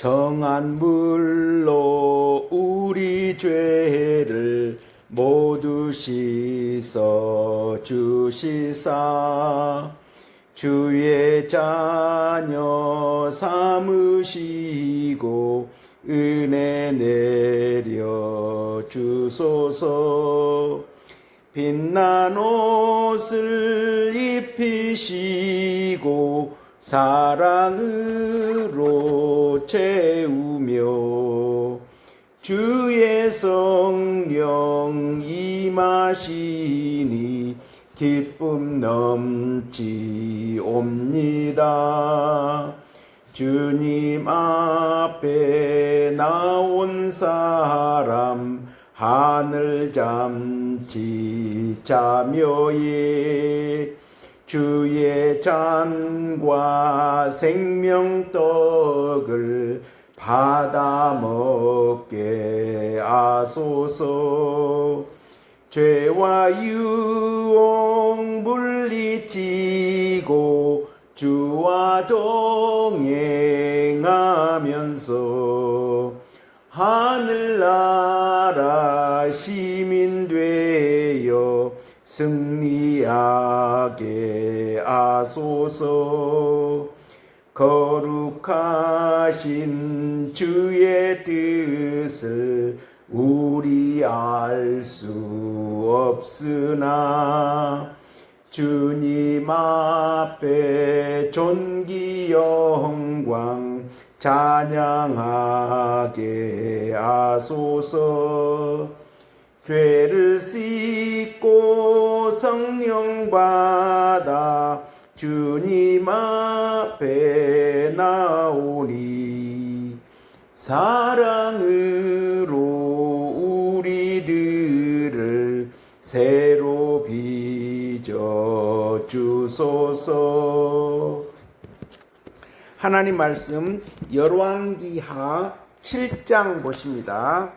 정한 물로 우리 죄를 모두 씻어 주시사 주의 자녀 삼으시고 은혜 내려 주소서. 빛난 옷을 입히시고 사랑으로 채우며 주의 성령 임하시니 기쁨 넘치옵니다. 주님 앞에 나온 사람 하늘 잠시 자며에 주의 잔과 생명떡을 받아 먹게 하소서. 죄와 유혹 물리치고 주와 동행하면서 하늘나라 시민 되어 승리하게 하소서. 거룩하신 주의 뜻을 우리 알 수 없으나 주님 앞에 존귀 영광 찬양하게 하소서. 죄를 씻고 성령 받아 주님 앞에 나오니 사랑으로 우리들을 새로 빚어 주소서. 하나님 말씀 열왕기하 7장 보십니다.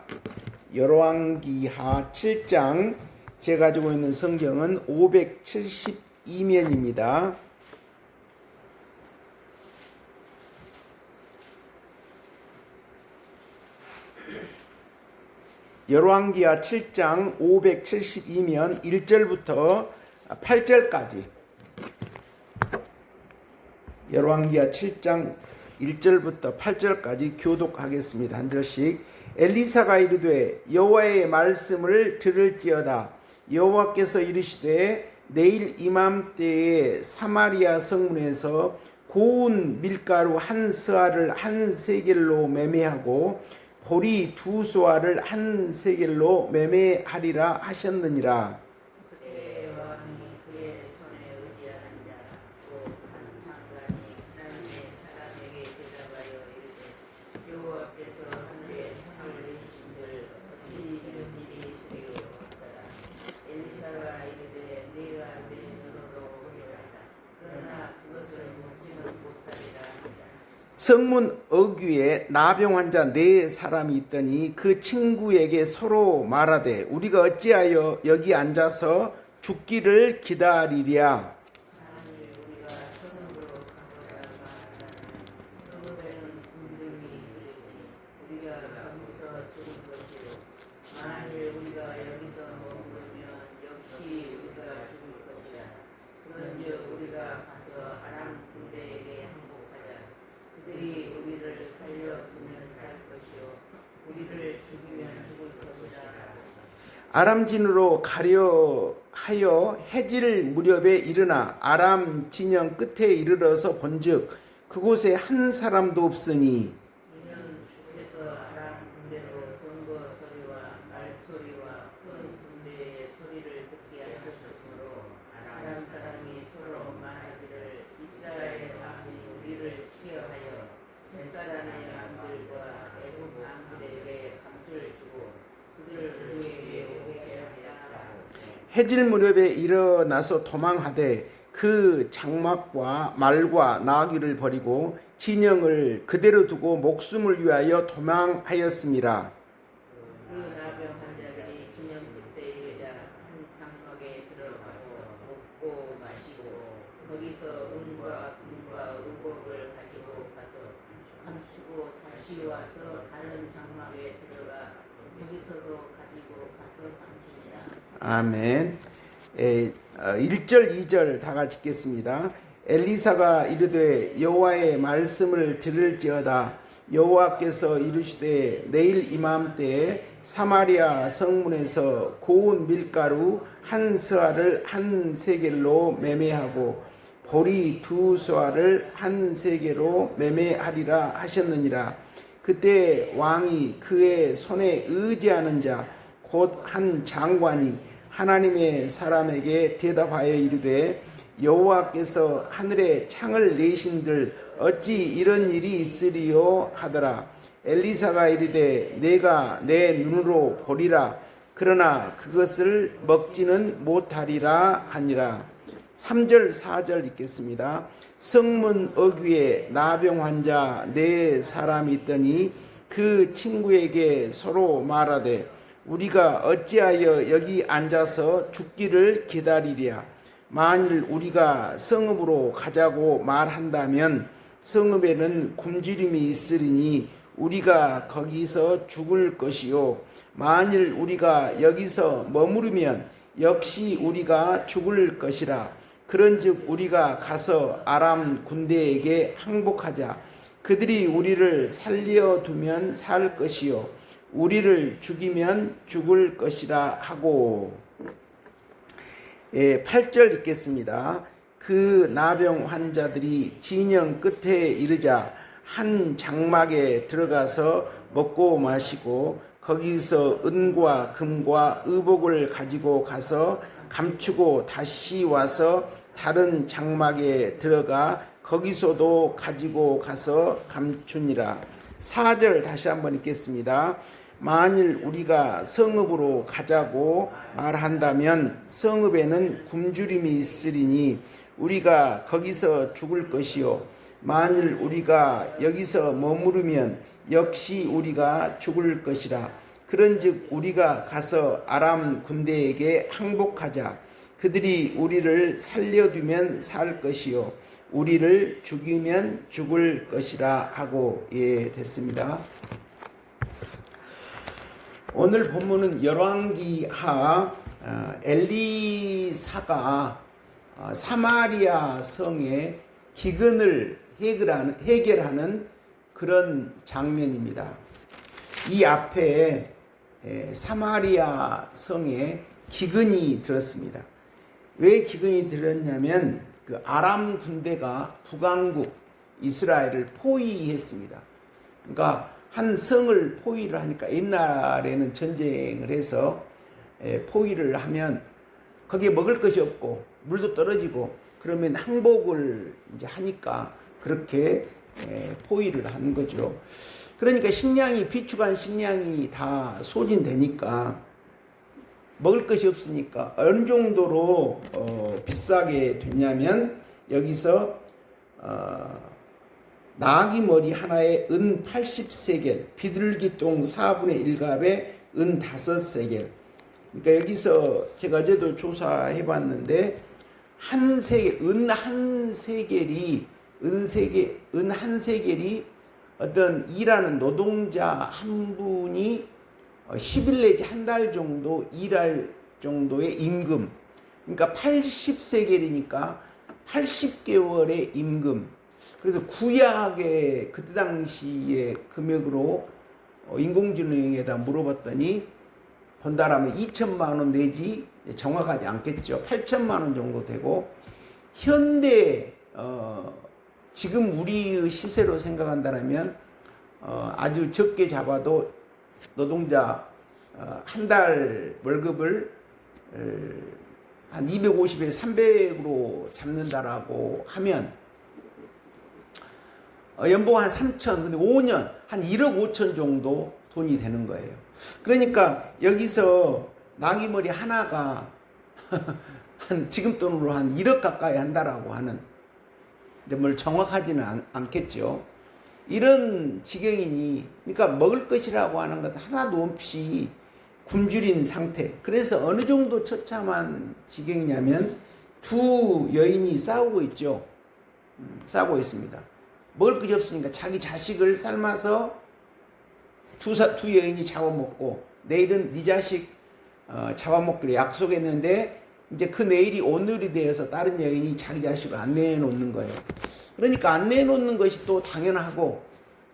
열왕기하 7장, 제가 가지고 있는 성경은 572면입니다. 열왕기하 7장 572면 1절부터 8절까지. 열왕기하 7장 1절부터 8절까지 교독하겠습니다. 한 절씩. 엘리사가 이르되 여호와의 말씀을 들을지어다. 여호와께서 이르시되 내일 이맘때에 사마리아 성문에서 고운 밀가루 한 스아를 한 세겔로 매매하고 보리 두 소아를 한 세겔로 매매하리라 하셨느니라. 그때 왕이 그의 손에 의지하는 자 또 한 장관이 나중에 사람에게 대답하여 이르되 여호와께서 하늘에 상을 내리신들 어찌 이런 일이 있으리오하더라. 엘리사가 이르되 네가 내 눈으로 보리라. 그러나 그것을 묻지는 못하리라 하니라. 성문 어귀에 나병 환자 4사람이 있더니 그 친구에게 서로 말하되 우리가 어찌하여 여기 앉아서 죽기를 기다리랴. 만일 우리가 서성으로 가보자 말하나 서로에는 군중이 있으리니 우리가 거기서 죽을 것이요 만일 우리가 여기서 머무르면 역시 우리가 죽을 것이라. 그런즉 우리가 가서 아람 군대에게 항복하자. 그들이 우리를 살려두면 살 것이요 우리를 죽이면 죽을 것이라. 아람진으로 가려 하여 해질 무렵에 일어나 아람 진영 끝에 이르러서 본즉 그곳에 한 사람도 없으니 이는 주께서 아람 군대로 번거 소리와 말소리와 큰 군대의 소리를 듣게 하셨으므로 아람 사람이 서로 말하기를 이스라엘 왕이 우리를 치려하여 햇사람의 왕들과 애굽 왕들에게 감수를 주고 그들을 우리에게 오게 하였다. 해질 무렵에 일어나서 도망하되 그 장막과 말과 나귀를 버리고 진영을 그대로 두고 목숨을 위하여 도망하였음이라. 그 나병 환자들이 진영 끝에 이르자 한 장막에 들어가서 먹고 마시고 거기서 은과 금과 의복을 가지고 가서 감추고 다시 와서 다른 장막에 들어가 거기서도 가지고 가서 감춥니다. 아멘. 1절 2절 다 같이 읽겠습니다. 엘리사가 이르되 여호와의 말씀을 들을지어다. 여호와께서 이르시되 내일 이맘때에 사마리아 성문에서 고운 밀가루 한 서아를 한 세겔로 매매하고 보리 두 서아를 한 세겔로 매매하리라 하셨느니라. 그때 왕이 그의 손에 의지하는 자 곧 한 장관이 하나님의 사람에게 대답하여 이르되 여호와께서 하늘에 창을 내신들 어찌 이런 일이 있으리요 하더라. 엘리사가 이르되 내가 내 눈으로 보리라. 그러나 그것을 먹지는 못하리라 하니라. 3절 4절 읽겠습니다. 성문 어귀에 나병 환자 네 사람이 있더니 그 친구에게 서로 말하되 우리가 어찌하여 여기 앉아서 죽기를 기다리랴. 만일 우리가 성읍으로 가자고 말한다면 성읍에는 굶주림이 있으리니 우리가 거기서 죽을 것이요 만일 우리가 여기서 머무르면 역시 우리가 죽을 것이라. 그런즉 우리가 가서 아람 군대에게 항복하자. 그들이 우리를 살려두면 살 것이요 우리를 죽이면 죽을 것이라 하고. 8절 읽겠습니다. 그 나병 환자들이 진영 끝에 이르자 한 장막에 들어가서 먹고 마시고 거기서 은과 금과 의복을 가지고 가서 감추고 다시 와서 다른 장막에 들어가 거기서도 가지고 가서 감추니라. 4절 다시 한번 읽겠습니다. 만일 우리가 성읍으로 가자고 말한다면 성읍에는 굶주림이 있으리니 우리가 거기서 죽을 것이요 만일 우리가 여기서 머무르면 역시 우리가 죽을 것이라. 그런즉 우리가 가서 아람 군대에게 항복하자. 그들이 우리를 살려두면 살 것이요 우리를 죽이면 죽을 것이라 하고. 됐습니다. 오늘 본문은 열왕기하 엘리사가 사마리아 성의 기근을 해결하는 그런 장면입니다. 이 앞에 사마리아 성에 기근이 들었습니다. 왜 기근이 들었냐면 그 아람 군대가 북왕국 이스라엘을 포위했습니다. 그러니까 한 성을 포위를 하니까 옛날에는 전쟁을 해서 포위를 하면 거기에 먹을 것이 없고 물도 떨어지고 그러면 항복을 이제 하니까 그렇게 포위를 한 거죠. 그러니까 식량이 비축한 식량이 다 소진되니까 먹을 것이 없으니까 어느 정도로 비싸게 됐냐면 여기서 나귀 머리 하나에 은 80세겔, 비둘기똥 4분의 1갑에 은 5세겔. 그러니까 여기서 제가 어제도 조사해 봤는데 은 한 세겔이 어떤 일하는 노동자 한 분이 10일 내지 한 달 정도 일할 정도의 임금. 그러니까 80세겔이니까 80개월의 임금. 그래서 구약의 그때 당시의 금액으로 인공지능에다 물어봤더니 본다라면 2천만 원 내지 정확하지 않겠죠. 8천만 원 정도 되고 현대 지금 우리의 시세로 생각한다면 아주 적게 잡아도 노동자 한 달 월급을 한 250에 300으로 잡는다라고 하면 연봉 한 3천, 근데 5년 한 1억 5천 정도 돈이 되는 거예요. 그러니까 여기서 나귀머리 하나가 한 지금 돈으로 한 1억 가까이 한다라고 하는, 근데 뭘 정확하지는 않겠죠. 이런 지경이니, 그러니까 먹을 것이라고 하는 것은 하나도 없이 굶주린 상태. 그래서 어느 정도 처참한 지경이냐면 두 여인이 싸우고 있죠. 싸우고 있습니다. 먹을 것이 없으니까 자기 자식을 삶아서 두 여인이 잡아먹고 내일은 네 자식 잡아먹기로 약속했는데 이제 그 내일이 오늘이 되어서 다른 여인이 자기 자식을 안 내놓는 거예요. 그러니까 안 내놓는 것이 또 당연하고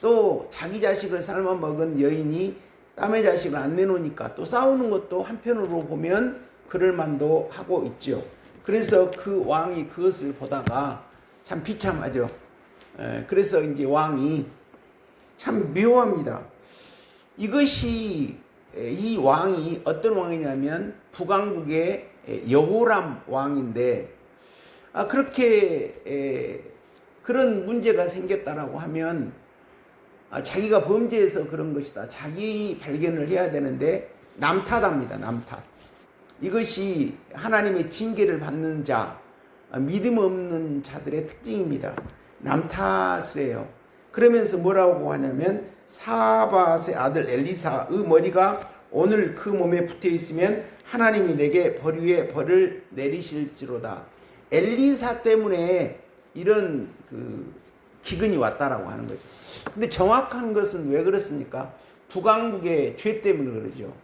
또 자기 자식을 삶아 먹은 여인이 남의 자식을 안 내놓으니까 또 싸우는 것도 한편으로 보면 그럴 만도 하고 있죠. 그래서 그 왕이 그것을 보다가 참 비참하죠. 그래서 이제 왕이 참 묘합니다. 이 왕이 어떤 왕이냐면 북왕국의 여호람 왕인데 그렇게 그런 문제가 생겼다라고 하면 자기가 범죄해서 그런 것이다. 자기 발견을 해야 되는데 남탓합니다. 남탓. 이것이 하나님의 징계를 받는 자, 믿음 없는 자들의 특징입니다. 남탓을 해요. 그러면서 뭐라고 하냐면 사밧의 아들 엘리사의 머리가 오늘 그 몸에 붙어 있으면 하나님이 내게 벌 위에 벌을 내리실지로다. 엘리사 때문에 이런 기근이 왔다라고 하는 거죠. 근데 정확한 것은 왜 그렇습니까? 북왕국의 죄 때문에 그러죠.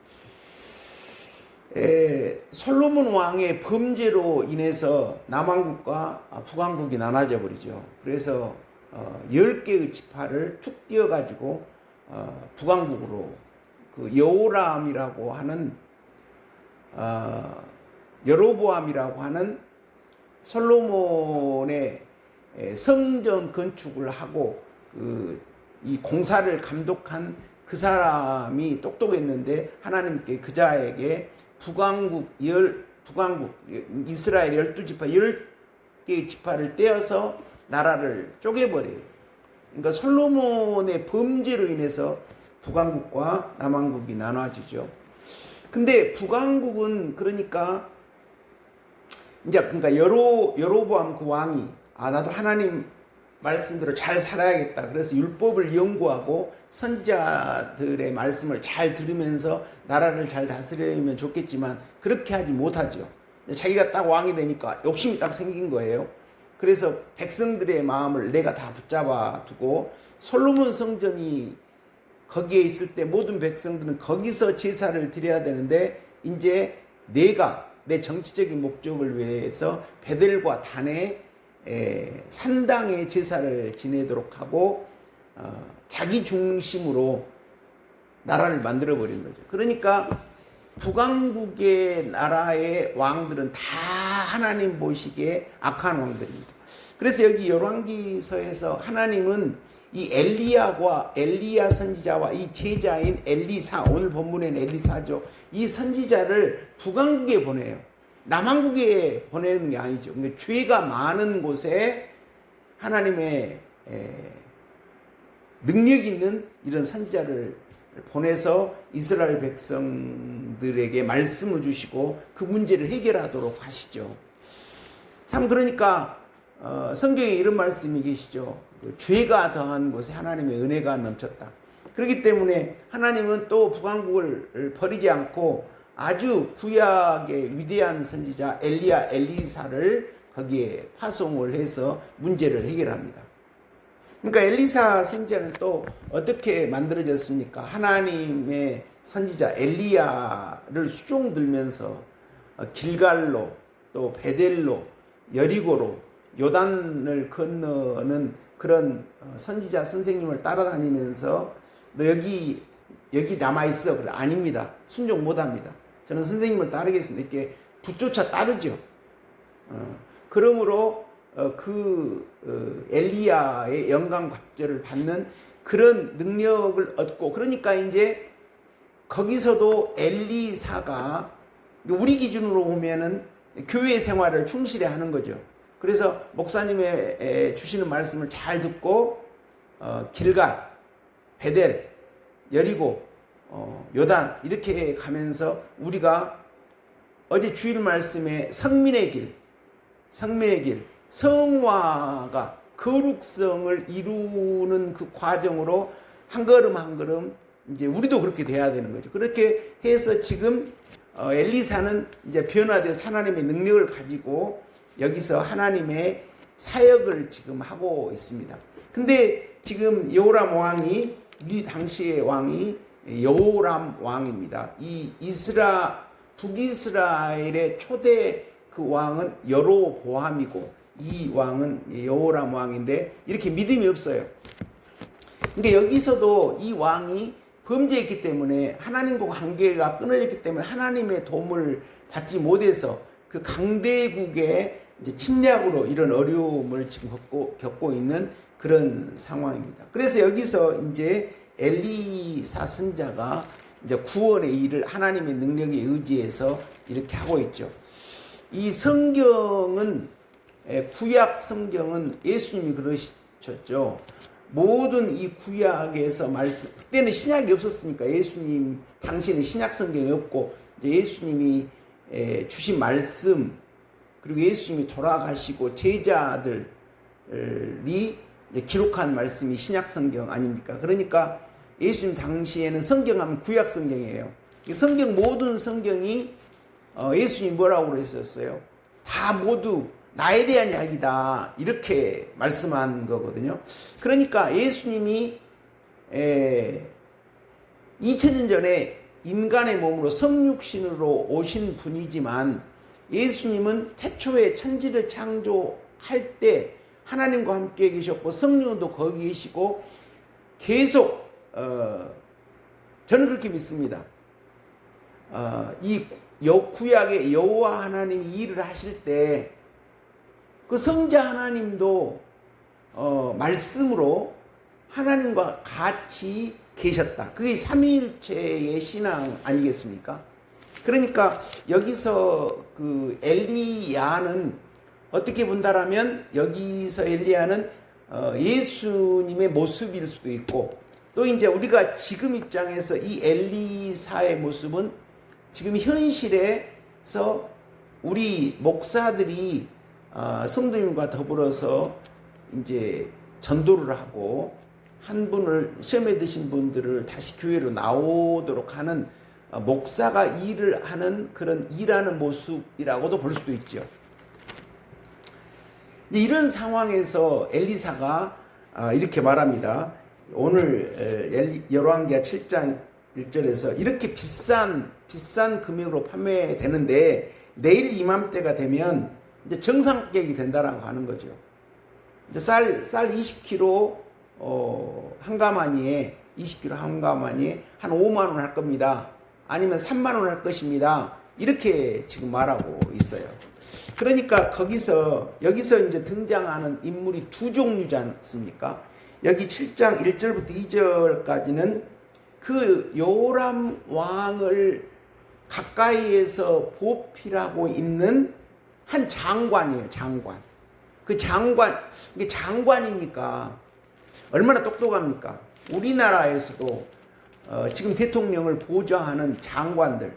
솔로몬 왕의 범죄로 인해서 남왕국과 북왕국이 나눠져 버리죠. 그래서 10개의 지파를 툭 띄어가지고 북왕국으로 그 여호람이라고 하는 여로보암이라고 하는 솔로몬의 성전 건축을 하고 이 공사를 감독한 그 사람이 똑똑했는데 하나님께 그자에게 북왕국 이스라엘 12지파 10개의 지파를 떼어서 나라를 쪼개버려요. 그러니까 솔로몬의 범죄로 인해서 북왕국과 남왕국이 나눠지죠. 근데 북왕국은 그러니까 여로보암 그 왕이 나도 하나님 말씀대로 잘 살아야겠다. 그래서 율법을 연구하고 선지자들의 말씀을 잘 들으면서 나라를 잘 다스리면 좋겠지만 그렇게 하지 못하죠. 자기가 딱 왕이 되니까 욕심이 딱 생긴 거예요. 그래서 백성들의 마음을 내가 다 붙잡아 두고 솔로몬 성전이 거기에 있을 때 모든 백성들은 거기서 제사를 드려야 되는데 이제 내가 내 정치적인 목적을 위해서 베델과 단에 산당의 제사를 지내도록 하고 자기 중심으로 나라를 만들어 버린 거죠. 그러니까 북왕국의 나라의 왕들은 다 하나님 보시기에 악한 왕들입니다. 그래서 여기 열왕기서에서 하나님은 이 엘리야와 엘리야 선지자와 이 제자인 엘리사, 오늘 본문에는 엘리사죠. 이 선지자를 북왕국에 보내요. 남왕국에 보내는 게 아니죠. 그러니까 죄가 많은 곳에 하나님의 능력 있는 이런 선지자를 보내서 이스라엘 백성들에게 말씀을 주시고 그 문제를 해결하도록 하시죠. 참 그러니까 성경에 이런 말씀이 계시죠. 죄가 더한 곳에 하나님의 은혜가 넘쳤다. 그렇기 때문에 하나님은 또 북왕국을 버리지 않고 아주 구약의 위대한 선지자 엘리야, 엘리사를 거기에 파송을 해서 문제를 해결합니다. 그러니까 엘리사 선지자는 또 어떻게 만들어졌습니까? 하나님의 선지자 엘리야를 수종 들면서 길갈로 또 베델로 여리고로 요단을 건너는 그런 선지자 선생님을 따라다니면서 너 여기 남아있어. 그래. 아닙니다. 순종 못합니다. 저는 선생님을 따르겠습니다. 이렇게 붙조차 따르죠. 그러므로 엘리야의 영광 갑절을 받는 그런 능력을 얻고, 그러니까 이제 거기서도 엘리사가 우리 기준으로 보면은 교회 생활을 충실히 하는 거죠. 그래서 목사님의 주시는 말씀을 잘 듣고 길갈, 베델, 여리고, 요단 이렇게 가면서 우리가 어제 주일 말씀에 성민의 길, 성화가 거룩성을 이루는 그 과정으로 한 걸음 한 걸음 이제 우리도 그렇게 돼야 되는 거죠. 그렇게 해서 지금 엘리사는 이제 변화돼서 하나님의 능력을 가지고 여기서 하나님의 사역을 지금 하고 있습니다. 근데 지금 여호람 왕이 이 당시의 왕이 여호람 왕입니다. 이 북이스라엘의 초대 그 왕은 여로보암이고 이 왕은 여호람 왕인데 이렇게 믿음이 없어요. 그러니까 여기서도 이 왕이 범죄했기 때문에 하나님과 관계가 끊어졌기 때문에 하나님의 도움을 받지 못해서 그 강대국의 이제 침략으로 이런 어려움을 지금 겪고 있는 그런 상황입니다. 그래서 여기서 이제 엘리사 선자가 이제 구원의 일을 하나님의 능력에 의지해서 이렇게 하고 있죠. 이 성경은 구약 성경은 예수님이 그러셨죠. 모든 이 구약에서 말씀, 그때는 신약이 없었으니까 예수님 당시에는 신약 성경이 없고 이제 예수님이 주신 말씀 그리고 예수님이 돌아가시고 제자들이 기록한 말씀이 신약 성경 아닙니까? 그러니까 예수님 당시에는 성경하면 구약 성경이에요. 이 성경 모든 성경이 예수님이 뭐라고 그러셨어요? 다 모두 나에 대한 이야기다 이렇게 말씀한 거거든요. 그러니까 예수님이 2000년 전에 인간의 몸으로 성육신으로 오신 분이지만 예수님은 태초에 천지를 창조할 때 하나님과 함께 계셨고 성령도 거기 계시고 계속 저는 그렇게 믿습니다. 이 구약의 여호와 하나님이 일을 하실 때 그 성자 하나님도 말씀으로 하나님과 같이 계셨다. 그게 삼위일체의 신앙 아니겠습니까? 그러니까 여기서 그 엘리야는 어떻게 본다라면 여기서 엘리야는 예수님의 모습일 수도 있고 또 이제 우리가 지금 입장에서 이 엘리사의 모습은 지금 현실에서 우리 목사들이 성도님과 더불어서 이제 전도를 하고 한 분을 시험에 드신 분들을 다시 교회로 나오도록 하는 목사가 일을 하는 그런 일하는 모습이라고도 볼 수도 있죠. 이런 상황에서 엘리사가 이렇게 말합니다. 오늘 열왕기하 7장 1절에서 이렇게 비싼 금액으로 판매되는데 내일 이맘때가 되면 이제 정상가격이 된다라고 하는 거죠. 이제 쌀 20kg 한 가마니에 20kg 한 가마니에 한 5만 원 할 겁니다. 아니면 3만 원 할 것입니다. 이렇게 지금 말하고 있어요. 그러니까 여기서 이제 등장하는 인물이 두 종류지 않습니까? 여기 7장 1절부터 2절까지는 그 요람 왕을 가까이에서 보필하고 있는 한 장관이에요. 장관. 이게 장관이니까 얼마나 똑똑합니까? 우리나라에서도 지금 대통령을 보좌하는 장관들,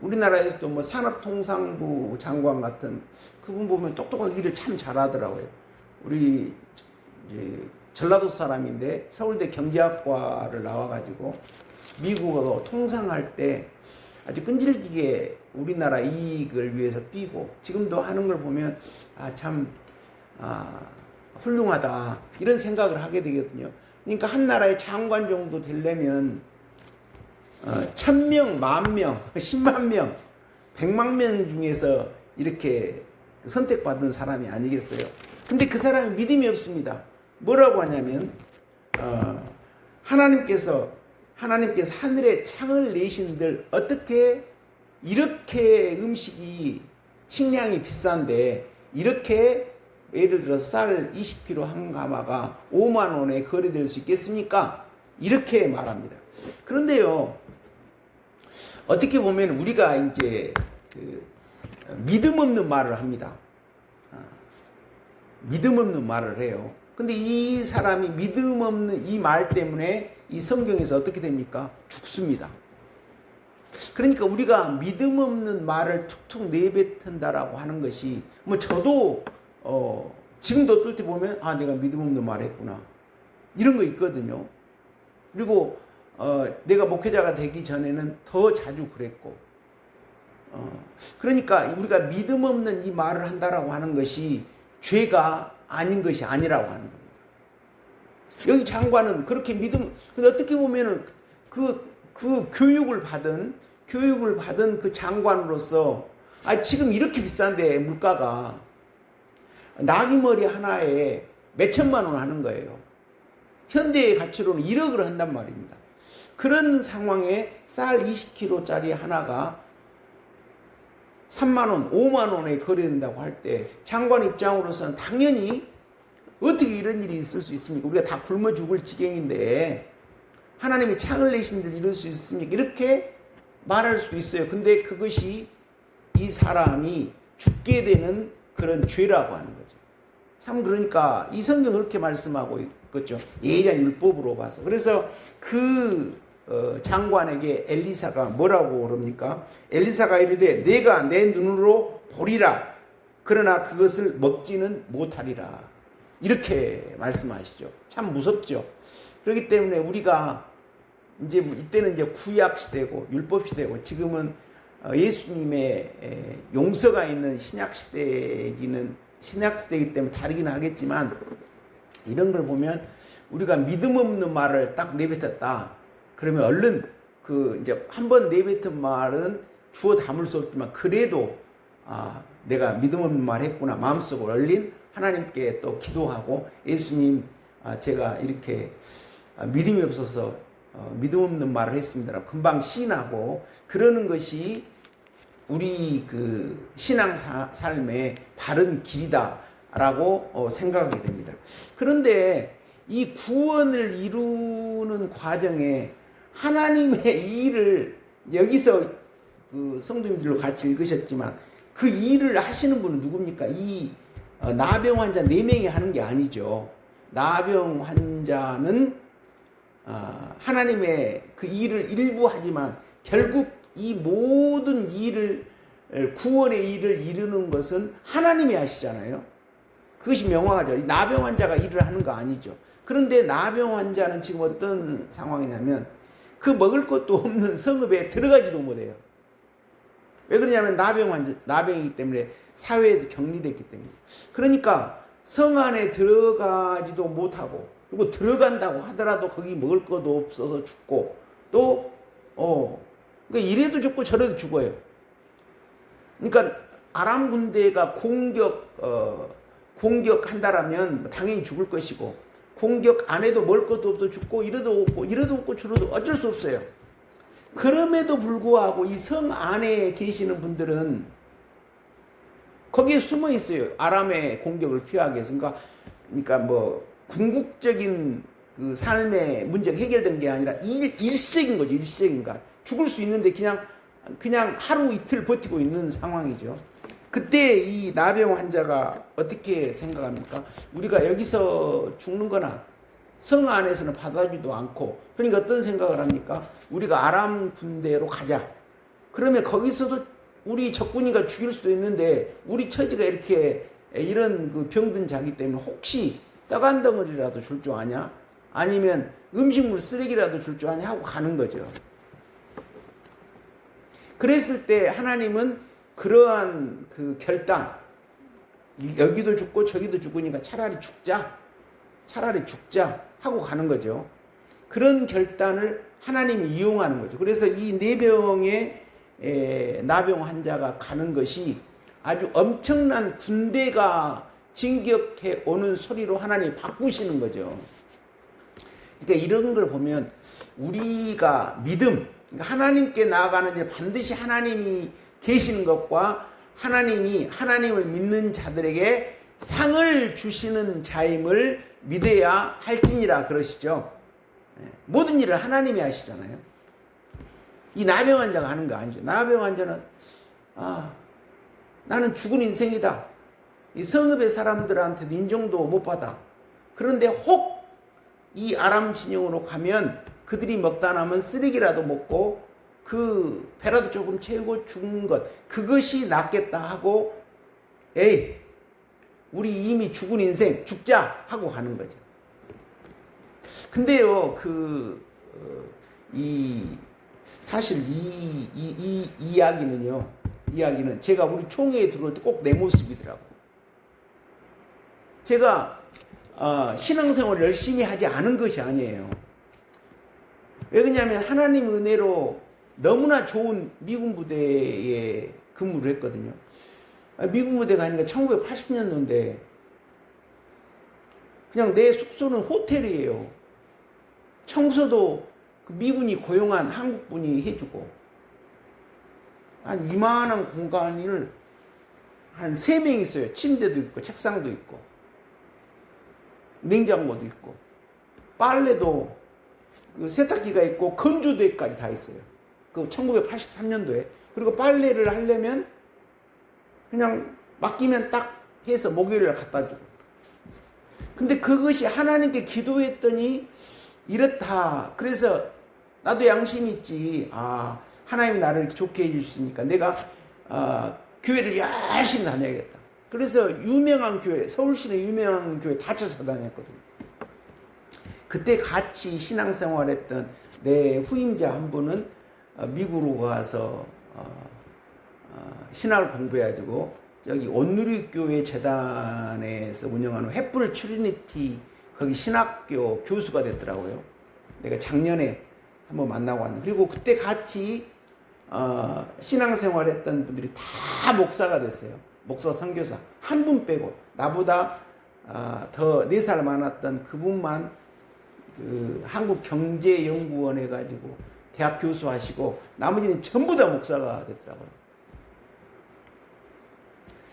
우리나라에서도 뭐 산업통상부 장관 같은 그분 보면 똑똑하게 일을 참 잘하더라고요. 우리 이제 전라도 사람인데 서울대 경제학과를 나와가지고 미국하고 통상할 때 아주 끈질기게 우리나라 이익을 위해서 뛰고 지금도 하는 걸 보면 참 훌륭하다 이런 생각을 하게 되거든요. 그러니까 한 나라의 장관 정도 되려면 1000명, 10,000명, 10만 명, 100만 명 중에서 이렇게 선택받은 사람이 아니겠어요. 근데 그 사람이 믿음이 없습니다. 뭐라고 하냐면 하나님께서 하늘에 창을 내신들 어떻게 이렇게 음식이 식량이 비싼데 이렇게 예를 들어 쌀 20kg 한 가마가 5만 원에 거래될 수 있겠습니까? 이렇게 말합니다. 그런데요, 어떻게 보면 우리가 이제 믿음 없는 말을 합니다. 믿음 없는 말을 해요. 근데 이 사람이 믿음 없는 이 말 때문에 이 성경에서 어떻게 됩니까? 죽습니다. 그러니까 우리가 믿음 없는 말을 툭툭 내뱉는다라고 하는 것이 뭐 저도 지금도 어떨 때 보면 내가 믿음 없는 말 했구나 이런 거 있거든요. 그리고 내가 목회자가 되기 전에는 더 자주 그랬고 그러니까 우리가 믿음 없는 이 말을 한다라고 하는 것이 죄가 아닌 것이 아니라고 하는 겁니다. 여기 장관은 그렇게 근데 어떻게 보면은 그 교육을 받은 그 장관으로서 지금 이렇게 비싼데 물가가 나귀머리 하나에 몇 천만 원 하는 거예요. 현대의 가치로는 1억을 한단 말입니다. 그런 상황에 쌀 20kg짜리 하나가 3만 원, 5만 원에 거래된다고 할 때 장관 입장으로서는 당연히 어떻게 이런 일이 있을 수 있습니까? 우리가 다 굶어 죽을 지경인데 하나님이 창을 내신들 이럴 수 있습니까? 이렇게 말할 수 있어요. 근데 그것이 이 사람이 죽게 되는 그런 죄라고 하는 거죠. 참 그러니까 이 성경 그렇게 말씀하고 있겠죠. 예리한 율법으로 봐서. 그래서 그 장관에게 엘리사가 뭐라고 그럽니까? 엘리사가 이르되 내가 내 눈으로 보리라. 그러나 그것을 먹지는 못하리라. 이렇게 말씀하시죠. 참 무섭죠. 그렇기 때문에 우리가 이때는 이제 구약 시대고 율법 시대고 지금은 예수님의 용서가 있는 신약 시대이기 때문에 다르기는 하겠지만 이런 걸 보면 우리가 믿음 없는 말을 딱 내뱉었다. 그러면 얼른 이제 한번 내뱉은 말은 주워 담을 수 없지만 그래도 내가 믿음 없는 말 했구나 마음속으로 얼린 하나님께 또 기도하고 예수님 제가 이렇게 믿음이 없어서 믿음 없는 말을 했습니다라고 금방 시인하고 그러는 것이 우리 그 신앙 삶의 바른 길이다라고 생각하게 됩니다. 그런데 이 구원을 이루는 과정에 하나님의 일을 여기서 그 성도님들로 같이 읽으셨지만 그 일을 하시는 분은 누굽니까? 이 나병 환자 4명이 하는 게 아니죠. 나병 환자는 하나님의 그 일을 일부 하지만 결국 이 모든 일을 구원의 일을 이루는 것은 하나님이 하시잖아요. 그것이 명확하죠. 이 나병 환자가 일을 하는 거 아니죠. 그런데 나병 환자는 지금 어떤 상황이냐면 그 먹을 것도 없는 성읍에 들어가지도 못해요. 왜 그러냐면 나병이기 때문에 사회에서 격리됐기 때문에. 그러니까 성 안에 들어가지도 못하고 그리고 들어간다고 하더라도 거기 먹을 것도 없어서 죽고 또 그러니까 이래도 죽고 저래도 죽어요. 그러니까 아람 군대가 공격한다라면 당연히 죽을 것이고 공격 안 해도 먹을 것도 없어 죽고 이래도 없고 저래도 어쩔 수 없어요. 그럼에도 불구하고 이 성 안에 계시는 분들은 거기에 숨어 있어요. 아람의 공격을 피하기 위해서. 그러니까 뭐 궁극적인 그 삶의 문제가 해결된 게 아니라 일시적인 거죠. 일시적인 거. 죽을 수 있는데 그냥 하루 이틀 버티고 있는 상황이죠. 그때 이 나병 환자가 어떻게 생각합니까? 우리가 여기서 죽는 거나 성 안에서는 받아주지도 않고 그러니까 어떤 생각을 합니까? 우리가 아람 군대로 가자. 그러면 거기서도 우리 적군이가 죽일 수도 있는데 우리 처지가 이렇게 이런 그 병든 자기 때문에 혹시 떡 한 덩어리라도 줄 줄 아냐? 아니면 음식물 쓰레기라도 줄 줄 아냐? 하고 가는 거죠. 그랬을 때 하나님은 그러한 그 결단, 여기도 죽고 저기도 죽으니까 차라리 죽자 하고 가는 거죠. 그런 결단을 하나님이 이용하는 거죠. 그래서 이 4명의 나병 환자가 가는 것이 아주 엄청난 군대가 진격해 오는 소리로 하나님이 바꾸시는 거죠. 그러니까 이런 걸 보면 우리가 믿음, 그러니까 하나님께 나아가는 일 반드시 하나님이 계시는 것과 하나님이 하나님을 믿는 자들에게 상을 주시는 자임을 믿어야 할지니라 그러시죠. 모든 일을 하나님이 하시잖아요. 이 나병 환자가 하는 거 아니죠. 나병 환자는 나는 죽은 인생이다. 이 성읍의 사람들한테도 인정도 못 받아. 그런데 혹 이 아람 진영으로 가면 그들이 먹다 남은 쓰레기라도 먹고 그 배라도 조금 채우고 죽는 것 그것이 낫겠다 하고 우리 이미 죽은 인생 죽자 하고 가는 거죠. 근데요 사실 이 이야기는 제가 우리 총회에 들어올 때 꼭 내 모습이더라고요. 제가 신앙생활을 열심히 하지 않은 것이 아니에요. 왜 그러냐면 하나님 은혜로 너무나 좋은 미군 부대에 근무를 했거든요. 미군 부대 가니까 1980년도인데 그냥 내 숙소는 호텔이에요. 청소도 그 미군이 고용한 한국분이 해주고 한 이만한 공간을 한 3명 있어요. 침대도 있고 책상도 있고 냉장고도 있고 빨래도 그 세탁기가 있고 건조대까지 다 있어요. 그 1983년도에. 그리고 빨래를 하려면 그냥 맡기면 딱 해서 목요일날 갖다 주고. 근데 그것이 하나님께 기도했더니 이렇다. 그래서 나도 양심이 있지. 하나님 나를 좋게 해주시니까 내가 교회를 열심히 다녀야겠다. 그래서 유명한 교회, 서울시내 유명한 교회 다 찾아다녔거든요. 그때 같이 신앙생활했던 내 후임자 한 분은 미국으로 가서 신학을 공부해가지고 여기 온누리교회 재단에서 운영하는 횃불 트리니티 거기 신학교 교수가 됐더라고요. 내가 작년에 한번 만나고 왔는데, 그리고 그때 같이 신앙생활했던 분들이 다 목사가 됐어요. 목사 선교사 한 분 빼고 나보다 더 4살 많았던 그분만 그 한국경제연구원 해가지고 대학 교수 하시고 나머지는 전부 다 목사가 됐더라고요.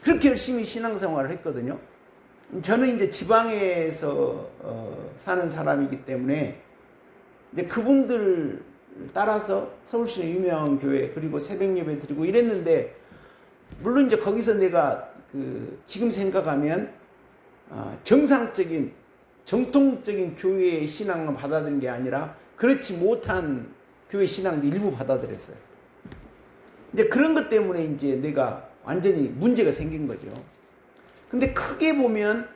그렇게 열심히 신앙생활을 했거든요. 저는 이제 지방에서 사는 사람이기 때문에 이제 그분들 따라서 서울시의 유명한 교회 그리고 새벽 예배 드리고 이랬는데, 물론 이제 거기서 내가 지금 생각하면 정상적인 정통적인 교회의 신앙을 받아들인 게 아니라 그렇지 못한 교회 신앙도 일부 받아들였어요. 이제 그런 것 때문에 이제 내가 완전히 문제가 생긴 거죠. 근데 크게 보면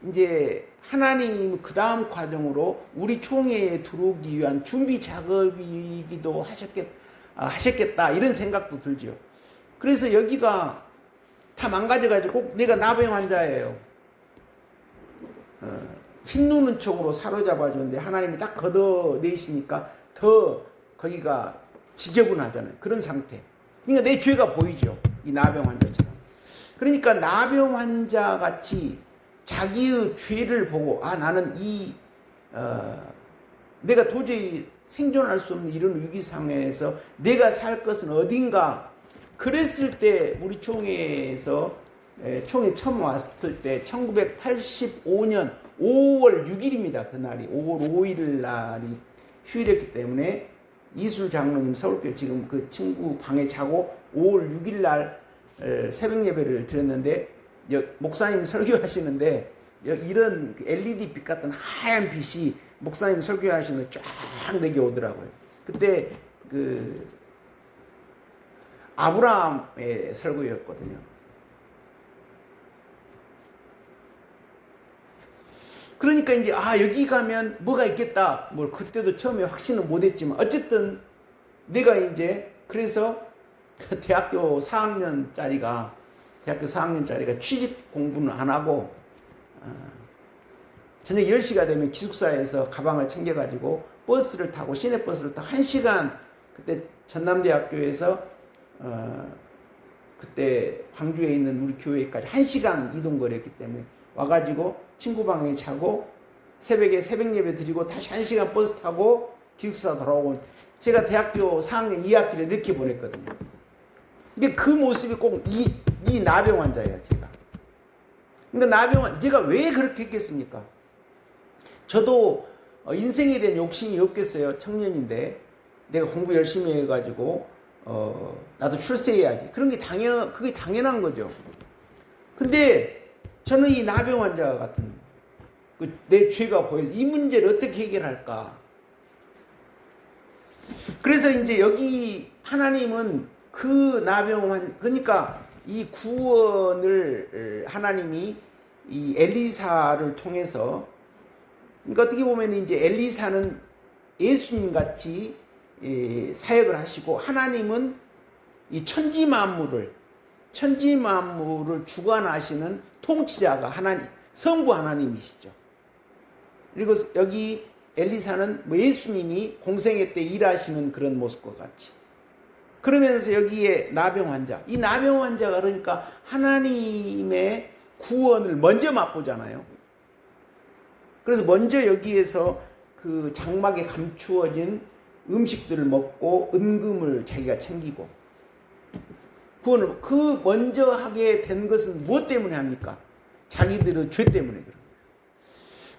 이제 하나님 그 다음 과정으로 우리 총회에 들어오기 위한 준비 작업이기도 하셨겠다 이런 생각도 들죠. 그래서 여기가 다 망가져가지고 내가 나병 환자예요. 흰 누는 쪽으로 사로잡아주는데 하나님이 딱 걷어내시니까 더 거기가 지저분하잖아요. 그런 상태. 그러니까 내 죄가 보이죠. 이 나병 환자처럼. 그러니까 나병 환자 같이 자기의 죄를 보고 나는 내가 도저히 생존할 수 없는 이런 위기상황에서 내가 살 것은 어딘가. 그랬을 때 우리 총회에서 총회 처음 왔을 때 1985년 5월 6일입니다. 그날이 5월 5일 날이 휴일이었기 때문에 이술 장로님 서울교회 지금 그 친구 방에 자고 5월 6일 날 새벽 예배를 드렸는데 목사님 설교하시는데 이런 LED 빛 같은 하얀 빛이 목사님 설교하시는데 쫙 내게 오더라고요. 그때 그 아브라함의 설교였거든요. 그러니까 이제 여기 가면 뭐가 있겠다. 뭐 그때도 처음에 확신은 못했지만 어쨌든 내가 이제 그래서 대학교 4학년짜리가 취직 공부는 안 하고 저녁 10시가 되면 기숙사에서 가방을 챙겨가지고 버스를 타고 시내버스를 타고 1시간 그때 전남대학교에서 그때 광주에 있는 우리 교회까지 1시간 이동거리였기 때문에 와가지고 친구 방에 자고 새벽에 새벽 예배 드리고 다시 1시간 버스 타고 기숙사 돌아오고 제가 대학교 4학년 2학기를 이렇게 보냈거든요. 근데 그 모습이 꼭 이 나병 환자예요, 제가. 그러니까 제가 왜 그렇게 했겠습니까? 저도 인생에 대한 욕심이 없겠어요. 청년인데 내가 공부 열심히 해가지고 나도 출세해야지. 그게 당연한 거죠. 근데 저는 이 나병 환자 같은 내 죄가 보여서 이 문제를 어떻게 해결할까? 그래서 이제 여기 하나님은 그 나병 그러니까 이 구원을 하나님이 이 엘리사를 통해서, 그러니까 어떻게 보면 이제 엘리사는 예수님 같이 사역을 하시고 하나님은 이 천지 만물을 주관하시는 통치자가 성부 하나님이시죠. 그리고 여기 엘리사는 뭐 예수님이 공생애 때 일하시는 그런 모습과 같이. 그러면서 여기에 나병 환자. 이 나병 환자가 그러니까 하나님의 구원을 먼저 맛보잖아요. 그래서 먼저 여기에서 그 장막에 감추어진 음식들을 먹고 은금을 자기가 챙기고 구원을 그 먼저 하게 된 것은 무엇 때문에 합니까? 자기들의 죄 때문에 그런 거예요.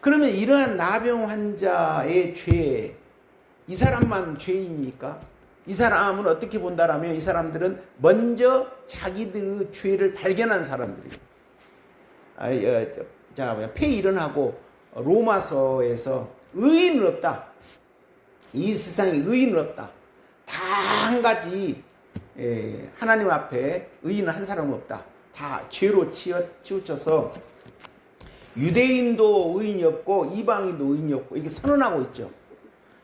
그러면 이러한 나병 환자의 죄, 이 사람만 죄입니까? 이 사람은 어떻게 본다라면 이 사람들은 먼저 자기들의 죄를 발견한 사람들이에요. 폐일언하고 로마서에서 의인은 없다. 이 세상에 의인은 없다. 다 한 가지 하나님 앞에 의인은 한 사람은 없다. 다 죄로 치우쳐서 유대인도 의인이 없고 이방인도 의인이 없고 이렇게 선언하고 있죠.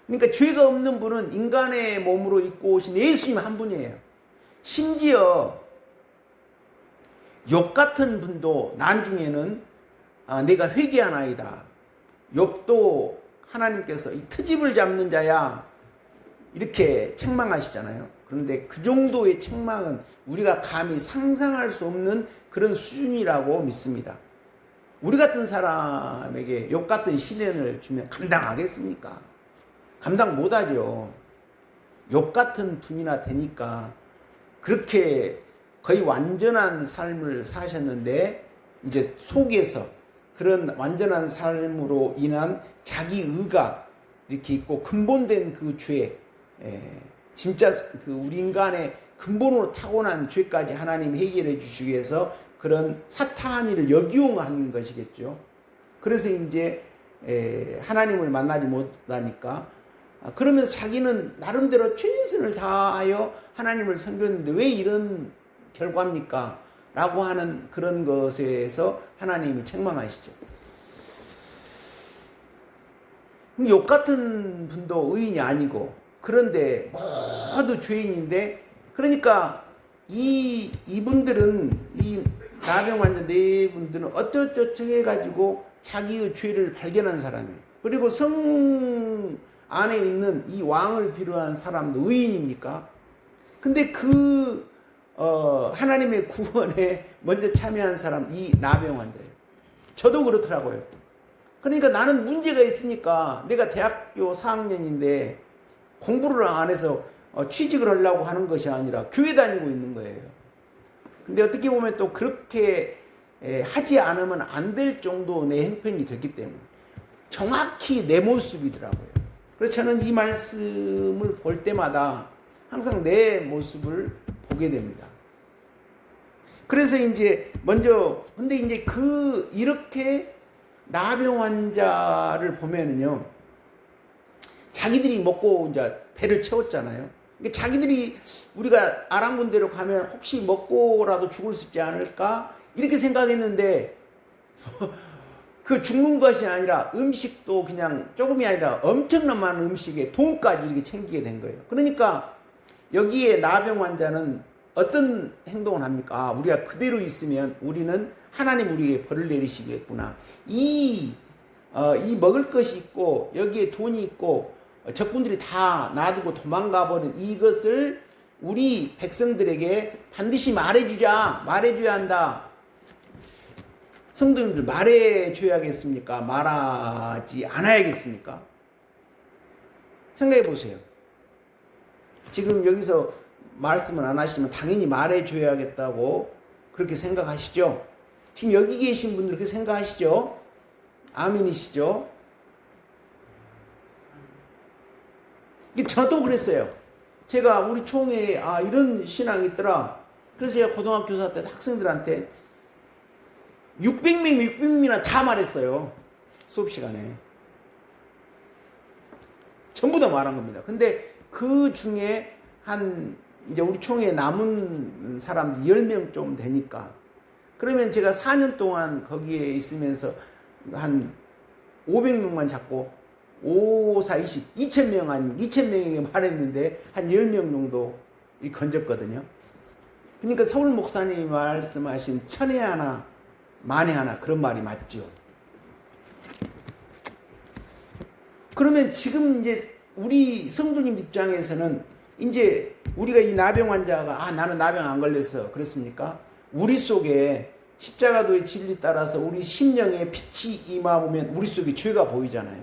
그러니까 죄가 없는 분은 인간의 몸으로 입고 오신 예수님 한 분이에요. 심지어 욥 같은 분도 난중에는 내가 회개하나이다. 욥도 하나님께서 이 트집을 잡는 자야 이렇게 책망하시잖아요. 그런데 그 정도의 책망은 우리가 감히 상상할 수 없는 그런 수준이라고 믿습니다. 우리 같은 사람에게 욥 같은 시련을 주면 감당하겠습니까? 감당 못하죠. 욥 같은 분이나 되니까 그렇게 거의 완전한 삶을 사셨는데 이제 속에서 그런 완전한 삶으로 인한 자기 의가 이렇게 있고 근본된 그 죄, 진짜 그 우리 인간의 근본으로 타고난 죄까지 하나님 해결해 주시기 위해서 그런 사탄이를 역이용하는 것이겠죠. 그래서 이제 하나님을 만나지 못하니까 그러면서 자기는 나름대로 최선을 다하여 하나님을 섬겼는데 왜 이런 결과입니까? 라고 하는 그런 것에서 하나님이 책망하시죠. 욥 같은 분도 의인이 아니고 그런데 모두 죄인인데 그러니까 이분들은 이 나병 환자 네 분들은 어쩌저쩌 해가지고 자기의 죄를 발견한 사람이에요. 그리고 성 안에 있는 이 왕을 비롯한 사람도 의인입니까? 근데 하나님의 구원에 먼저 참여한 사람 이 나병 환자예요. 저도 그렇더라고요. 그러니까 나는 문제가 있으니까 내가 대학교 4학년인데 공부를 안 해서 취직을 하려고 하는 것이 아니라 교회 다니고 있는 거예요. 근데 어떻게 보면 또 그렇게 하지 않으면 안 될 정도 내 행편이 됐기 때문에 정확히 내 모습이더라고요. 그래서 저는 이 말씀을 볼 때마다 항상 내 모습을 보게 됩니다. 그래서 이제 먼저 근데 이제 이렇게 나병 환자를 보면은요, 자기들이 먹고 이제 배를 채웠잖아요. 그러니까 자기들이 우리가 아랑군대로 가면 혹시 먹고라도 죽을 수 있지 않을까 이렇게 생각했는데 그 죽는 것이 아니라 음식도 그냥 조금이 아니라 엄청난 많은 음식에 돈까지 이렇게 챙기게 된 거예요. 그러니까 여기에 나병 환자는 어떤 행동을 합니까? 우리가 그대로 있으면 우리는 하나님 우리에게 벌을 내리시겠구나. 이 먹을 것이 있고 여기에 돈이 있고 적군들이 다 놔두고 도망가 버린 이것을 우리 백성들에게 반드시 말해줘야 한다. 성도님들 말해줘야겠습니까? 말하지 않아야겠습니까? 생각해 보세요. 지금 여기서 말씀을 안 하시면 당연히 말해줘야겠다고 그렇게 생각하시죠? 지금 여기 계신 분들 그렇게 생각하시죠? 아멘이시죠? 저도 그랬어요. 제가 우리 총회에 이런 신앙이 있더라. 그래서 제가 고등학교 교사 때 학생들한테 600명이나 다 말했어요. 수업 시간에. 전부 다 말한 겁니다. 근데 그 중에 이제 우리 총회에 남은 사람 10명 좀 되니까. 그러면 제가 4년 동안 거기에 있으면서 한 500명만 잡고 5, 4, 20, 2,000명 아니면 2,000명에게 말했는데 한 10명 정도 건졌거든요. 그러니까 서울 목사님이 말씀하신 천에 하나, 만에 하나 그런 말이 맞죠. 그러면 지금 이제 우리 성도님 입장에서는 이제 우리가 이 나병 환자가 나는 나병 안 걸렸어 그렇습니까? 우리 속에 십자가도의 진리 따라서 우리 심령에 빛이 임하면 우리 속에 죄가 보이잖아요.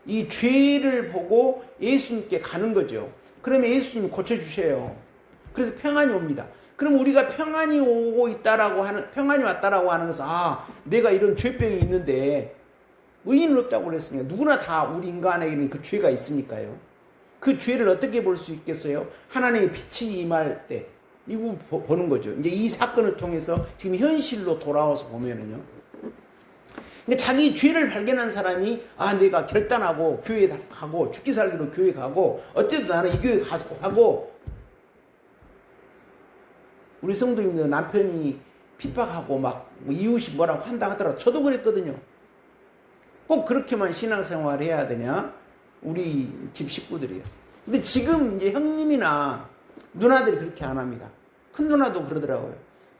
이 죄를 보고 예수님께 가는 거죠. 그러면 예수님이 고쳐주셔요. 그래서 평안이 옵니다. 그럼 우리가 평안이 오고 있다라고 하는, 평안이 왔다라고 하는 것은, 내가 이런 죄병이 있는데, 의인은 없다고 그랬으니까, 누구나 다 우리 인간에게는 그 죄가 있으니까요. 그 죄를 어떻게 볼 수 있겠어요? 하나님의 빛이 임할 때, 이거 보는 거죠. 이제 이 사건을 통해서 지금 현실로 돌아와서 보면은요. 그러니까 자기 죄를 발견한 사람이, 내가 결단하고 교회에 가고, 죽기 살기로 교회 가고, 어쨌든 나는 이 교회 가서 하고, 우리 성도님들 남편이 핍박하고 막 이웃이 뭐라고 한다 하더라도 저도 그랬거든요. 꼭 그렇게만 신앙생활을 해야 되냐? 우리 집 식구들이요. 근데 지금 이제 형님이나 누나들이 그렇게 안 합니다. 큰 누나도 그러더라고요.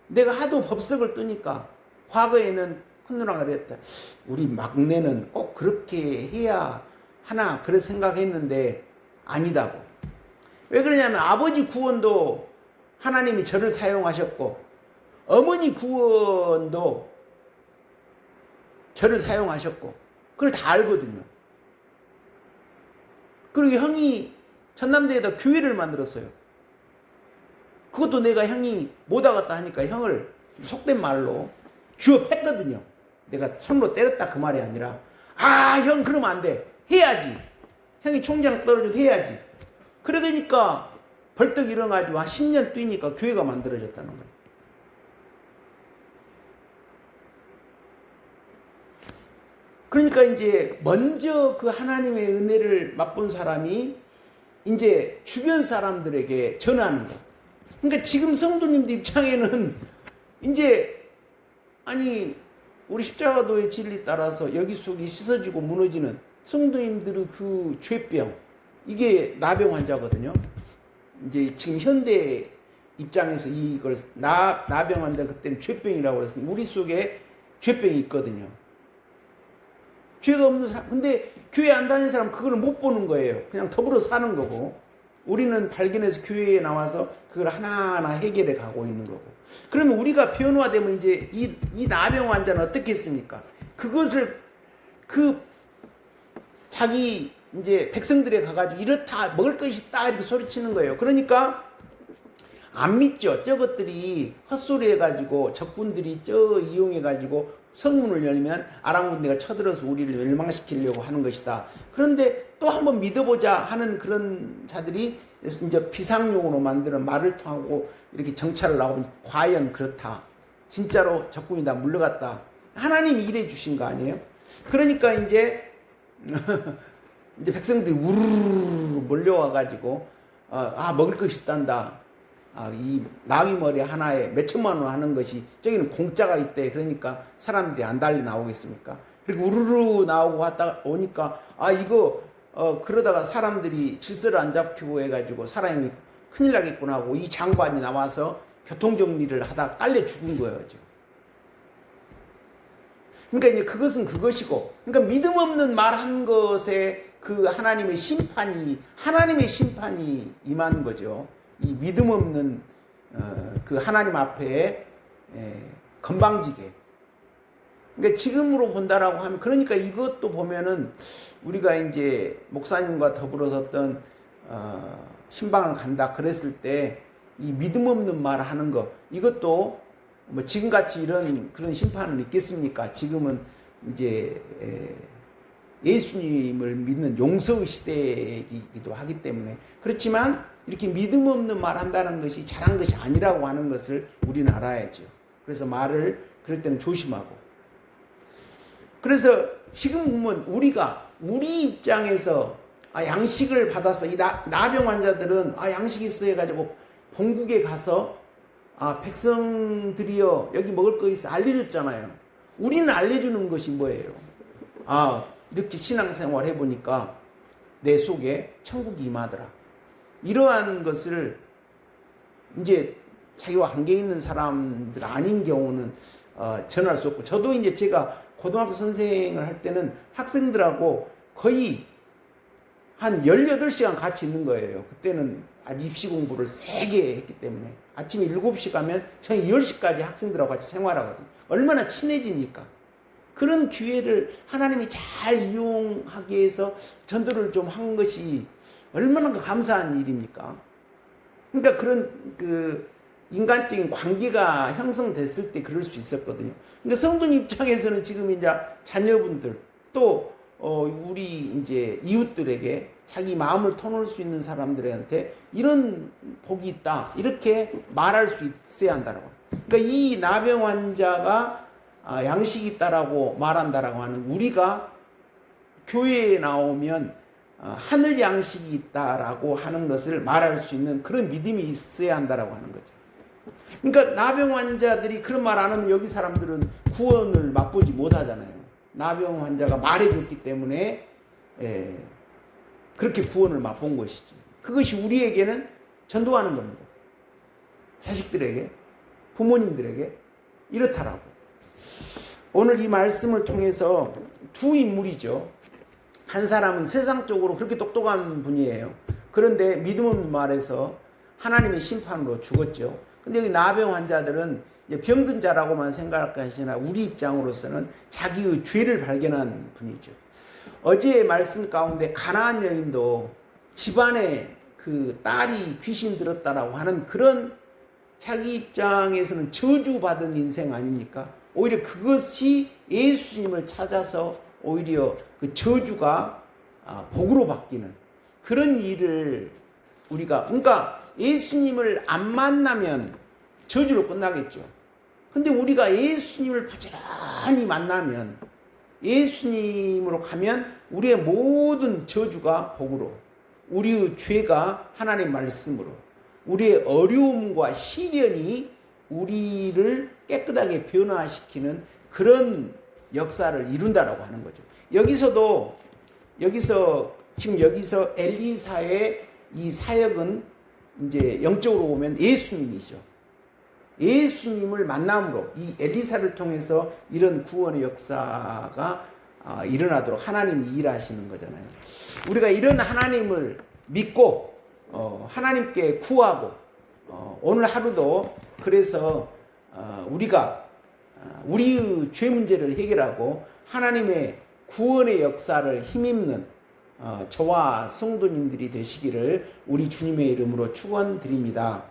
내가 하도 법석을 뜨니까 과거에는 큰 누나가 그랬다. 우리 막내는 꼭 그렇게 해야 하나 그래 생각했는데 아니다고. 왜 그러냐면 아버지 구원도 하나님이 저를 사용하셨고 어머니 구원도 저를 사용하셨고 그걸 다 알거든요. 그리고 형이 전남대에다 교회를 만들었어요. 그것도 내가 형이 못 하겠다 하니까 형을 속된 말로 쥐어 팼거든요. 내가 손으로 때렸다 그 말이 아니라 형 그러면 안 돼. 해야지. 형이 총장 떨어져도 해야지. 그러니까 벌떡 일어나가지고 한 10년 뛰니까 교회가 만들어졌다는 거예요. 그러니까 이제 먼저 그 하나님의 은혜를 맛본 사람이 이제 주변 사람들에게 전하는 거예요. 그러니까 지금 성도님들 입장에는 이제 우리 십자가도의 진리 따라서 여기 속이 씻어지고 무너지는 성도님들의 그 죄병, 이게 나병 환자거든요. 이제 지금 현대 입장에서 이걸 나병 환자 그때는 죄병이라고 그랬으니 우리 속에 죄병이 있거든요. 죄가 없는 사람, 근데 교회 안 다니는 사람 그걸 못 보는 거예요. 그냥 더불어 사는 거고 우리는 발견해서 교회에 나와서 그걸 하나하나 해결해 가고 있는 거고. 그러면 우리가 변화되면 이제 이 나병 환자는 어떻게 했습니까? 그것을 자기 이제 백성들에 가가지고 이렇다 먹을 것이 있다 이렇게 소리치는 거예요. 그러니까 안 믿죠. 저것들이 헛소리 해가지고 적군들이 이용해가지고 성문을 열면 아람 군대가 쳐들어서 우리를 멸망시키려고 하는 것이다. 그런데 또 한번 믿어보자 하는 그런 자들이 이제 비상용으로 만드는 말을 타고 이렇게 정찰을 나오면 과연 그렇다. 진짜로 적군이 다 물러갔다. 하나님이 이래 주신 거 아니에요? 그러니까 이제 백성들이 우르르 몰려와가지고 먹을 것이 있단다. 이 나귀머리 하나에 몇천만 원 하는 것이 저기는 공짜가 있대. 그러니까 사람들이 안 달리 나오겠습니까? 그리고 우르르 나오고 왔다 오니까 이거 그러다가 사람들이 질서를 안 잡히고 해가지고 사람이 큰일 나겠구나 하고 이 장관이 나와서 교통정리를 하다 깔려 죽은 거예요. 그러니까 이제 그것은 그것이고, 그러니까 믿음 없는 말 한 것에 그 하나님의 심판이 임한 거죠. 이 믿음 없는 그 하나님 앞에 건방지게. 그러니까 지금으로 본다라고 하면, 그러니까 이것도 보면은 우리가 이제 목사님과 더불어 섰던 신방을 간다 그랬을 때 이 믿음 없는 말 하는 거, 이것도 뭐 지금같이 그런 심판은 있겠습니까? 지금은 이제 예수님을 믿는 용서의 시대이기도 하기 때문에. 그렇지만 이렇게 믿음 없는 말 한다는 것이 잘한 것이 아니라고 하는 것을 우리는 알아야죠. 그래서 말을 그럴 때는 조심하고. 그래서 지금 보면 우리 입장에서 양식을 받아서 이 나병 환자들은 양식이 있어 해가지고 본국에 가서 백성들이여 여기 먹을 거 있어 알려줬잖아요. 우리는 알려주는 것이 뭐예요? 이렇게 신앙생활 해보니까 내 속에 천국이 임하더라. 이러한 것을 이제 자기와 관계 있는 사람들 아닌 경우는 전할 수 없고, 저도 이제 제가 고등학교 선생을 할 때는 학생들하고 거의 한 18시간 같이 있는 거예요. 그때는 아주 입시 공부를 세게 했기 때문에 아침에 7시 가면 저희 10시까지 학생들하고 같이 생활하거든요. 얼마나 친해지니까. 그런 기회를 하나님이 잘 이용하기 위해서 전도를 좀 한 것이 얼마나 감사한 일입니까? 그러니까 그런 그 인간적인 관계가 형성됐을 때 그럴 수 있었거든요. 그러니까 성도님 입장에서는 지금 이제 자녀분들 또 우리 이제 이웃들에게 자기 마음을 터놓을 수 있는 사람들한테 이런 복이 있다 이렇게 말할 수 있어야 한다라고. 그러니까 이 나병 환자가 양식이 있다라고 말한다라고 하는 우리가 교회에 나오면 하늘 양식이 있다라고 하는 것을 말할 수 있는 그런 믿음이 있어야 한다라고 하는 거죠. 그러니까 나병 환자들이 그런 말 안 하면 여기 사람들은 구원을 맛보지 못하잖아요. 나병 환자가 말해줬기 때문에 그렇게 구원을 맛본 것이지. 그것이 우리에게는 전도하는 겁니다. 자식들에게, 부모님들에게 이렇다라고. 오늘 이 말씀을 통해서 두 인물이죠. 한 사람은 세상적으로 그렇게 똑똑한 분이에요. 그런데 믿음 없는 말에서 하나님의 심판으로 죽었죠. 근데 여기 나병 환자들은 병든 자라고만 생각할 것이나 우리 입장으로서는 자기의 죄를 발견한 분이죠. 어제의 말씀 가운데 가나안 여인도 집안에 그 딸이 귀신 들었다라고 하는 그런 자기 입장에서는 저주받은 인생 아닙니까? 오히려 그것이 예수님을 찾아서 오히려 그 저주가 복으로 바뀌는 그런 일을 우리가, 그러니까 예수님을 안 만나면 저주로 끝나겠죠. 근데 우리가 예수님을 부지런히 만나면, 예수님으로 가면 우리의 모든 저주가 복으로, 우리의 죄가 하나님 말씀으로, 우리의 어려움과 시련이 우리를 깨끗하게 변화시키는 그런 역사를 이룬다라고 하는 거죠. 지금 여기서 엘리사의 이 사역은 이제 영적으로 보면 예수님이죠. 예수님을 만남으로 이 엘리사를 통해서 이런 구원의 역사가 일어나도록 하나님이 일하시는 거잖아요. 우리가 이런 하나님을 믿고 하나님께 구하고 오늘 하루도 그래서 우리가 우리의 죄 문제를 해결하고 하나님의 구원의 역사를 힘입는 저와 성도님들이 되시기를 우리 주님의 이름으로 축원드립니다.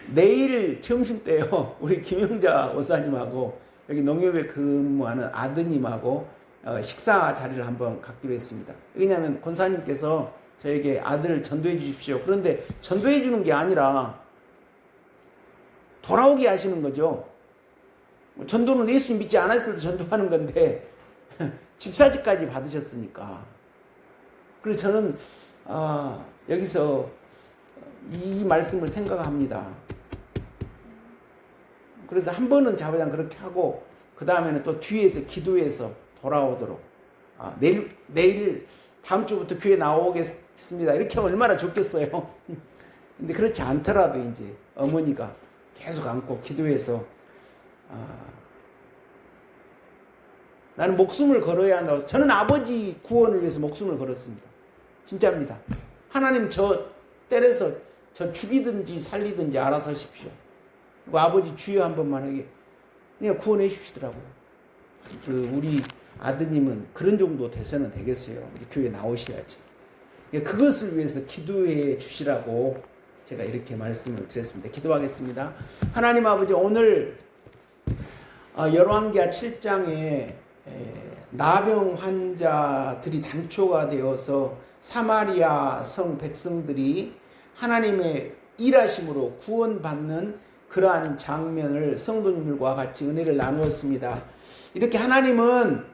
내일 점심때요, 우리 김영자 원사님하고 여기 농협에 근무하는 아드님하고 식사 자리를 한번 갖기로 했습니다. 왜냐하면 권사님께서 저에게 아들을 전도해 주십시오. 그런데 전도해 주는 게 아니라 돌아오게 하시는 거죠. 전도는 예수님 믿지 않았을 때 전도하는 건데 집사직까지 받으셨으니까. 그래서 저는 여기서 이 말씀을 생각합니다. 그래서 한 번은 자부장 그렇게 하고 그 다음에는 또 뒤에서 기도해서 돌아오도록 내일 다음 주부터 교회 나오겠습니다. 이렇게 하면 얼마나 좋겠어요. 근데 그렇지 않더라도 이제 어머니가 계속 안고 기도해서 나는 목숨을 걸어야 한다고. 저는 아버지 구원을 위해서 목숨을 걸었습니다. 진짜입니다. 하나님 저 때려서 저 죽이든지 살리든지 알아서 하십시오. 그리고 아버지 주여 한 번만 하게 그냥 구원해 주시더라고요. 우리 아드님은 그런 정도 돼서는 되겠어요. 우리 교회 나오셔야지. 그것을 위해서 기도해 주시라고 제가 이렇게 말씀을 드렸습니다. 기도하겠습니다. 하나님 아버지, 오늘 열왕기하 7장에 나병 환자들이 단초가 되어서 사마리아 성 백성들이 하나님의 일하심으로 구원받는 그러한 장면을 성도님들과 같이 은혜를 나누었습니다. 이렇게 하나님은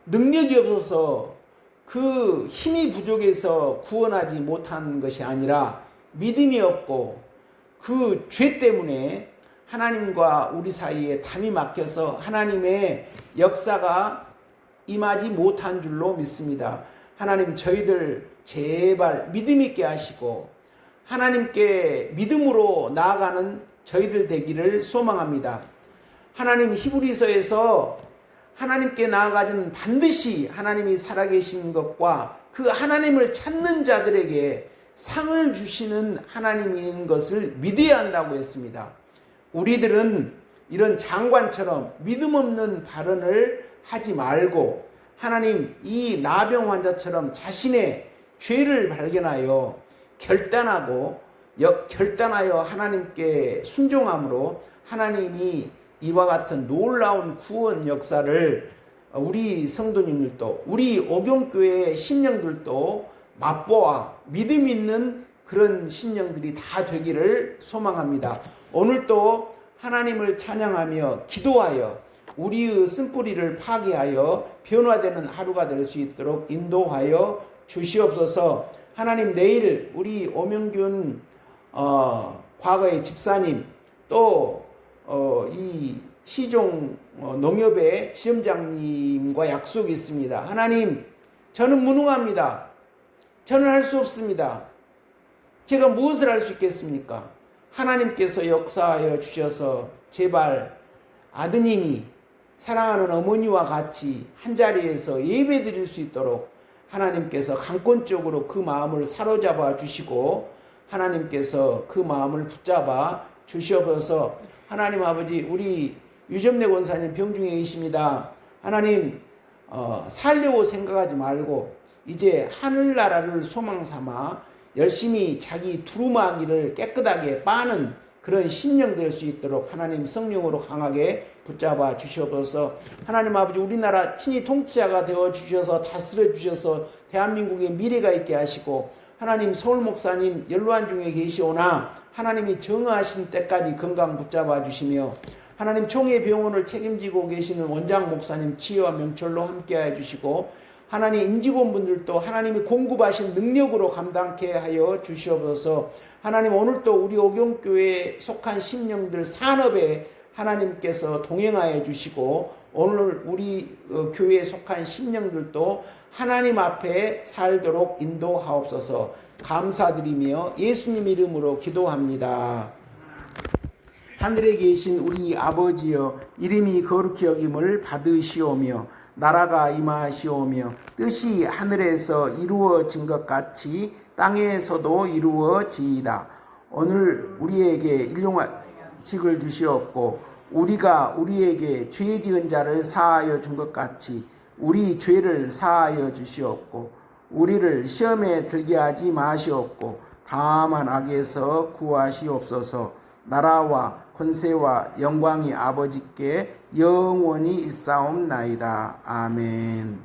능력이 없어서 그 힘이 부족해서 구원하지 못한 것이 아니라 믿음이 없고 그 죄 때문에 하나님과 우리 사이에 담이 막혀서 하나님의 역사가 임하지 못한 줄로 믿습니다. 하나님, 저희들 제발 믿음 있게 하시고 하나님께 믿음으로 나아가는 저희들 되기를 소망합니다. 하나님, 히브리서에서 하나님께 나아가지는 반드시 하나님이 살아계신 것과 그 하나님을 찾는 자들에게 상을 주시는 하나님인 것을 믿어야 한다고 했습니다. 우리들은 이런 장관처럼 믿음 없는 발언을 하지 말고 하나님, 이 나병 환자처럼 자신의 죄를 발견하여 결단하여 하나님께 순종함으로 하나님이 이와 같은 놀라운 구원 역사를 우리 성도님들도, 우리 오경교회 신령들도 맛보아 믿음 있는 그런 신령들이 다 되기를 소망합니다. 오늘도 하나님을 찬양하며 기도하여 우리의 쓴뿌리를 파괴하여 변화되는 하루가 될 수 있도록 인도하여 주시옵소서. 하나님, 내일 우리 오명균 과거의 집사님, 또 이 시종 농협의 지점장님과 약속이 있습니다. 하나님, 저는 무능합니다. 저는 할 수 없습니다. 제가 무엇을 할 수 있겠습니까? 하나님께서 역사하여 주셔서 제발 아드님이 사랑하는 어머니와 같이 한자리에서 예배 드릴 수 있도록 하나님께서 강권적으로 그 마음을 사로잡아 주시고 하나님께서 그 마음을 붙잡아 주시옵소서. 하나님 아버지, 우리 유점래 권사님 병중에 계십니다. 하나님, 살려고 생각하지 말고 이제 하늘나라를 소망 삼아 열심히 자기 두루마기를 깨끗하게 빠는 그런 심령 될 수 있도록 하나님 성령으로 강하게 붙잡아 주시옵소서. 하나님 아버지, 우리나라 친히 통치자가 되어 주셔서 다스려 주셔서 대한민국의 미래가 있게 하시고, 하나님 서울 목사님 연로한 중에 계시오나 하나님이 정하신 때까지 건강 붙잡아 주시며, 하나님 총회 병원을 책임지고 계시는 원장 목사님 치유와 명철로 함께하여 주시고, 하나님 임직원분들도 하나님이 공급하신 능력으로 감당케 하여 주시옵소서. 하나님, 오늘도 우리 오경교회에 속한 심령들 산업에 하나님께서 동행하여 주시고, 오늘 우리 교회에 속한 심령들도 하나님 앞에 살도록 인도하옵소서. 감사드리며 예수님 이름으로 기도합니다. 하늘에 계신 우리 아버지여, 이름이 거룩히 여김을 받으시오며 나라가 임하시오며 뜻이 하늘에서 이루어진 것 같이 땅에서도 이루어지이다. 오늘 우리에게 일용할 식을 주시옵고, 우리가 우리에게 죄 지은 자를 사하여 준 것 같이 우리 죄를 사하여 주시옵고, 우리를 시험에 들게 하지 마시옵고 다만 악에서 구하시옵소서. 나라와 권세와 영광이 아버지께 영원히 있사옵나이다. 아멘.